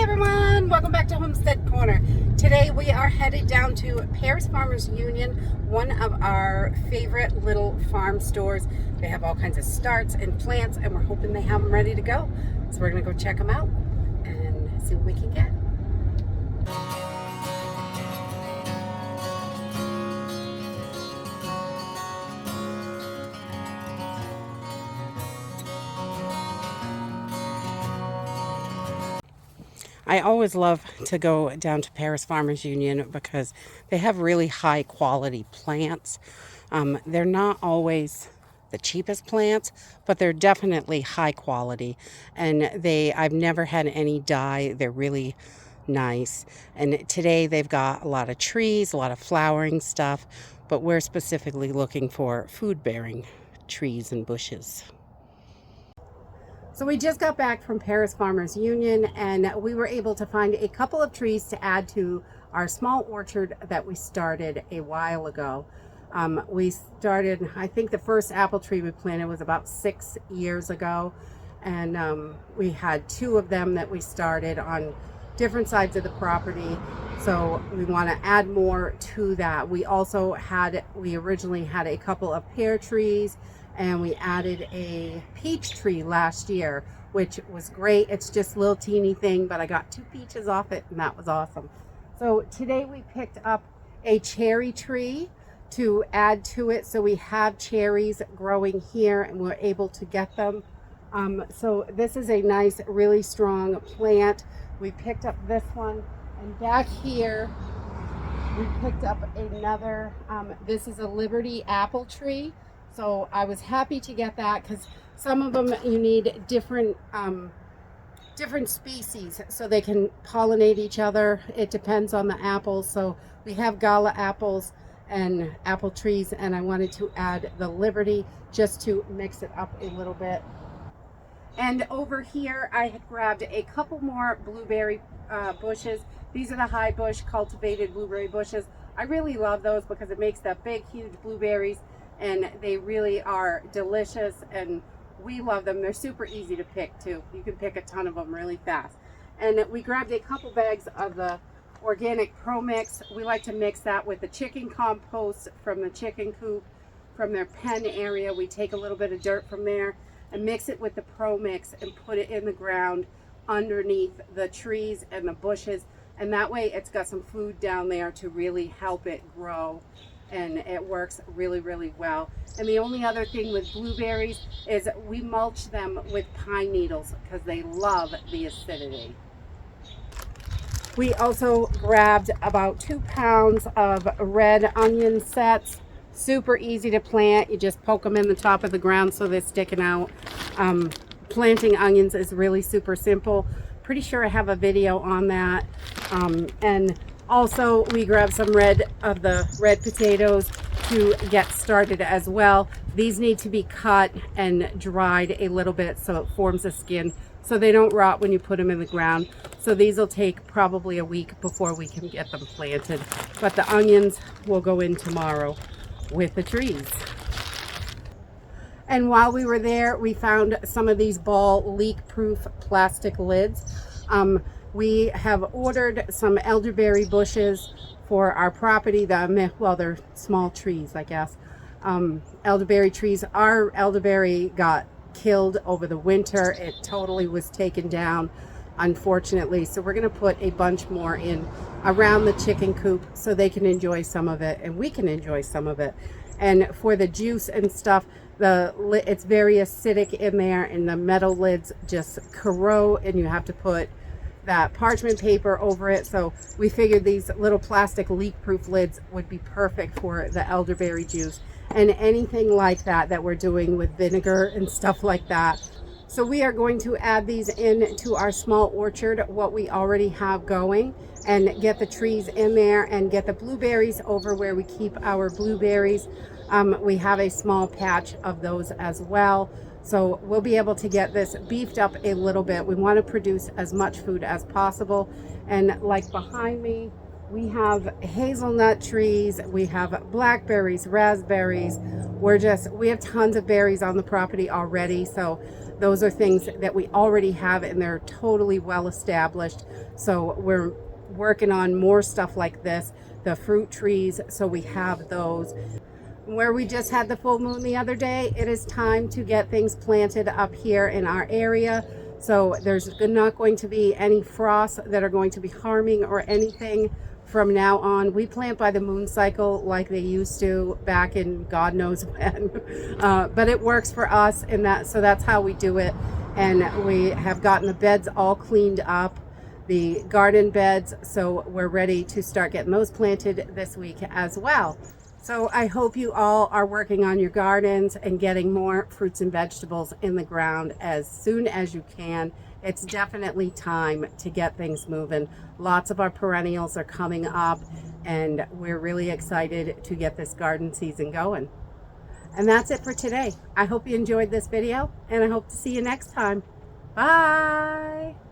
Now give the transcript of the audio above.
everyone, welcome back to Homestead Corner. Today we are headed down to Paris Farmers Union, one of our favorite little farm stores. They have all kinds of starts and plants, and we're hoping they have them ready to go. So we're going to go check them out and see what we can get. I always love to go down to Paris Farmers Union because they have really high quality plants. They're not always the cheapest plants, but they're definitely high quality. And I've never had any die. They're really nice. And today they've got a lot of trees, a lot of flowering stuff, but we're specifically looking for food-bearing trees and bushes. So we just got back from Paris Farmers Union, and we were able to find a couple of trees to add to our small orchard that we started a while ago. We started, I think the first apple tree we planted was about 6 years ago, and we had 2 of them that we started on different sides of the property. So we want to add more to that. We originally had a couple of pear trees, and we added a peach tree last year, which was great. It's just a little teeny thing, but I got 2 peaches off it, and that was awesome. So today we picked up a cherry tree to add to it. So we have cherries growing here, and we're able to get them. So this is a nice, really strong plant. We picked up this one, and back here we picked up another, this is a Liberty apple tree. So I was happy to get that because some of them you need different species so they can pollinate each other. It depends on the apples. So we have gala apples and apple trees, and I wanted to add the Liberty just to mix it up a little bit. And over here I had grabbed a couple more blueberry bushes. These are the high bush cultivated blueberry bushes. I really love those because it makes that big, huge blueberries, and they really are delicious, and we love them. They're super easy to pick too. You can pick a ton of them really fast. And we grabbed a couple bags of the organic Pro Mix. We like to mix that with the chicken compost from the chicken coop, from their pen area. We take a little bit of dirt from there and mix it with the Pro Mix and put it in the ground underneath the trees and the bushes, and that way it's got some food down there to really help it grow, and it works really, really well. And the only other thing with blueberries is we mulch them with pine needles because they love the acidity. We also grabbed about 2 pounds of red onion sets. Super easy to plant. You just poke them in the top of the ground so they're sticking out. Planting onions is really super simple. Pretty sure I have a video on that. And also we grabbed some red potatoes to get started as well. These need to be cut and dried a little bit so it forms a skin so they don't rot when you put them in the ground. So these will take probably a week before we can get them planted. But the onions will go in tomorrow with the trees. And while we were there, we found some of these ball leak-proof plastic lids. We have ordered some elderberry bushes for our property. They're small trees, I guess. Elderberry trees. Our elderberry got killed over the winter. It totally was taken down, unfortunately. So we're going to put a bunch more in around the chicken coop so they can enjoy some of it and we can enjoy some of it. And for the juice and stuff, it's very acidic in there, and the metal lids just corrode, and you have to put that parchment paper over it. So we figured these little plastic leak-proof lids would be perfect for the elderberry juice and anything like that we're doing with vinegar and stuff like that. So we are going to add these into our small orchard, what we already have going, and get the trees in there and get the blueberries over where we keep our blueberries. We have a small patch of those as well. So we'll be able to get this beefed up a little bit. We want to produce as much food as possible. And like behind me, we have hazelnut trees, we have blackberries, raspberries. We have tons of berries on the property already. So those are things that we already have and they're totally well established. So we're working on more stuff like this, the fruit trees, so we have those. Where we just had the full moon the other day, it is time to get things planted up here in our area. So there's not going to be any frosts that are going to be harming or anything from now on. We plant by the moon cycle like they used to back in God knows when, but it works for us, and so that's how we do it. And we have gotten the beds all cleaned up, the garden beds, so we're ready to start getting those planted this week as well. So I hope you all are working on your gardens and getting more fruits and vegetables in the ground as soon as you can. It's definitely time to get things moving. Lots of our perennials are coming up, and we're really excited to get this garden season going. And that's it for today. I hope you enjoyed this video, and I hope to see you next time. Bye!